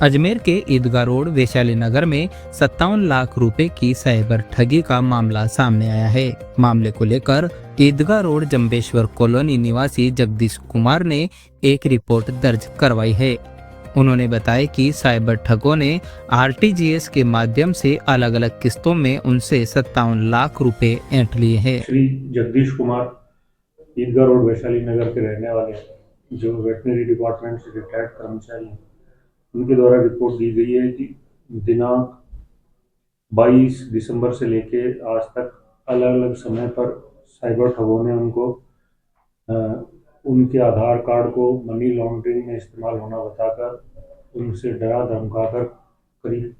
अजमेर के ईदगाह रोड वैशाली नगर में 57 लाख रुपए की साइबर ठगी का मामला सामने आया है। मामले को लेकर ईदगाह रोड जंबेश्वर कॉलोनी निवासी जगदीश कुमार ने एक रिपोर्ट दर्ज करवाई है। उन्होंने बताया कि साइबर ठगों ने आरटीजीएस के माध्यम से अलग अलग किस्तों में उनसे 57 लाख रुपए ऐंठ लिए हैं। श्री जगदीश कुमार ईदगाह रोड वैशाली नगर के रहने वाले हैं, जो वेटनरी डिपार्टमेंट से रिटायर्ड कर्मचारी हैं। उनके द्वारा रिपोर्ट दी गई है कि दिनांक 22 दिसंबर से लेके आज तक अलग अलग समय पर साइबर ठगों ने उनको उनके आधार कार्ड को मनी लॉन्ड्रिंग में इस्तेमाल होना बताकर उनसे डरा धमकाकर करीब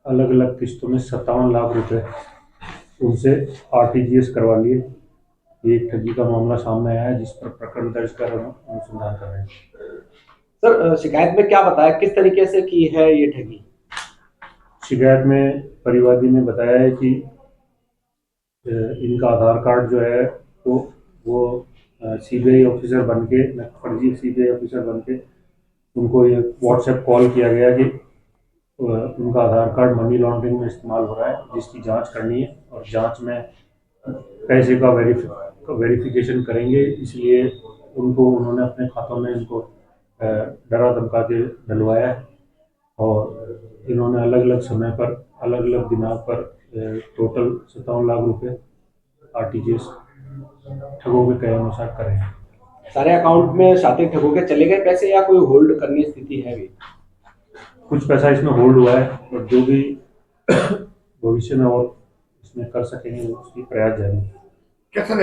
अलग अलग किस्तों में 57 लाख रुपए उनसे आरटीजीएस करवा लिए। ये एक ठगी का मामला सामने आया है, जिस पर प्रकरण दर्ज कर अनुसंधान कर रहे हैं। सर, शिकायत में क्या बताया, किस तरीके से की है ये ठगी? शिकायत में परिवादी ने बताया है कि इनका आधार कार्ड जो है वो सीबीआई ऑफिसर बनके, फर्जी सीबीआई ऑफिसर बनके उनको ये व्हाट्सएप कॉल किया गया कि उनका आधार कार्ड मनी लॉन्ड्रिंग में इस्तेमाल हो रहा है, जिसकी जांच करनी है और जांच में पैसे का वेरिफिकेशन करेंगे। इसलिए उन्होंने अपने खातों में इनको डरा धमका के डलवाया है और इन्होंने अलग अलग समय पर अलग अलग दिनांक पर टोटल 57 लाख रुपए आरटीजीएस ठगों के कहे अनुसार करे हैं। सारे अकाउंट में साथी ठगों के चले गए पैसे या कोई होल्ड करने की स्थिति है भी? कुछ पैसा इसमें होल्ड हुआ है और जो भी भविष्य में और इसमें कर सकेंगे उसकी प्रयास जारी है। क्या सर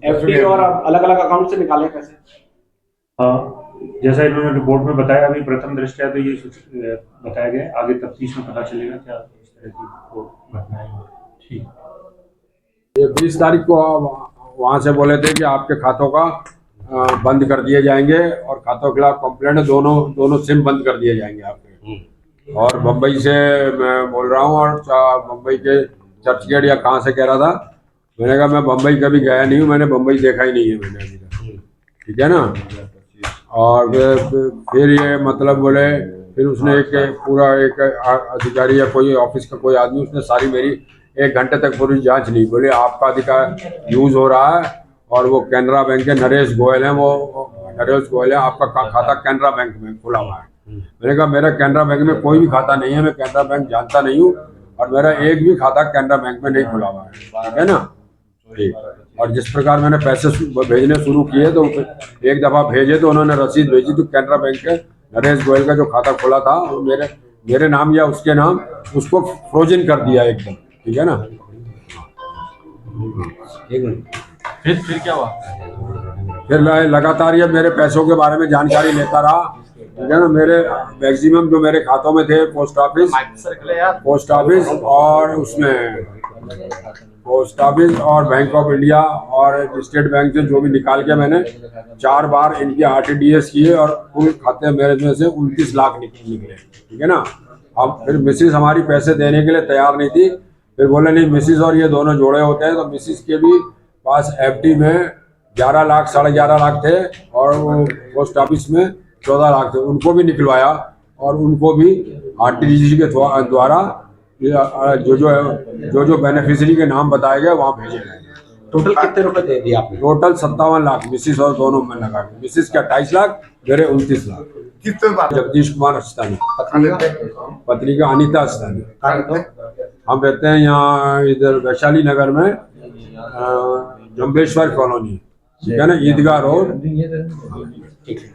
एफडी और अलग अलग अकाउंट से निकाले पैसे? हाँ, जैसा इन्होंने रिपोर्ट में बताया, अभी प्रथम दृष्टया तो ये बताया गया, आगे तफ्तीश में पता चलेगा क्या इस तरह की घटनाएं। ठीक, ये 20 तारीख को वहाँ से बोले थे कि आपके खातों का बंद कर दिए जाएंगे और खातों के खिलाफ कंप्लेंट, दोनों सिम बंद कर दिए जाएंगे आपके। और बम्बई से मैं बोल रहा हूँ और बम्बई के चर्चगेट या कहाँ से कह रहा था। मैंने कहा मैं बम्बई कभी गया नहीं हूँ, मैंने बम्बई देखा ही नहीं है मैंने अभी तक, ठीक है ना। और फिर ये मतलब बोले, फिर उसने एक अधिकारी या कोई ऑफिस का कोई आदमी, उसने सारी मेरी 1 घंटे तक पूरी जांच ली। बोले आपका अधिकार यूज हो रहा है और वो कैनरा बैंक के नरेश गोयल है, नरेश गोयल है, आपका खाता कैनरा बैंक में खुला हुआ है। मैंने कहा मेरा कैनरा बैंक में कोई भी खाता नहीं है, मैं कैनरा बैंक जानता नहीं हूँ और मेरा एक भी खाता कैनरा बैंक में नहीं खुला हुआ है, ठीक है ना। ठीक, और जिस प्रकार मैंने पैसे भेजने शुरू किए तो एक दफ़ा भेजे तो उन्होंने रसीद भेजी तो कैनरा बैंक के नरेश गोयल का जो खाता खुला था वो मेरे नाम या उसके नाम, उसको फ्रोजन कर दिया एकदम, ठीक है ना। फिर क्या हुआ? फिर लगातार ये मेरे पैसों के बारे में जानकारी लेता रहा, ठीक है ना। मेरे मैक्सिमम जो मेरे खातों में थे पोस्ट ऑफिस और बैंक ऑफ इंडिया और स्टेट बैंक से जो भी निकाल के मैंने 4 बार इनकी आरटीजीएस किए और कुल खाते मेरे में से 29 लाख निकले, ठीक है ना। अब फिर मिसिस हमारी पैसे देने के लिए तैयार नहीं थी। फिर बोले नहीं, मिसिस और ये दोनों जोड़े होते हैं, तो मिसिस के भी पास एफडी में 11 लाख 11.5 लाख थे और वो पोस्ट ऑफिस में 14 लाख थे, उनको भी निकलवाया और उनको भी आरटीजीएस के द्वारा जो बेनिफिशियरी के नाम बताए गए वहाँ भेजे गए। टोटल कितने रुपए दे दिए आपने? टोटल 57 लाख, मिसिस और दोनों में लगा के। मिसिस का 28 लाख, मेरे 29 लाख। जगदीश कुमार अस्तानी, पत्नी का अनीता अस्तानी। हम रहते हैं यहाँ इधर वैशाली नगर में, जंबेश्वर कॉलोनी, ठीक है ना, ईदगाह रोड। ठीक है।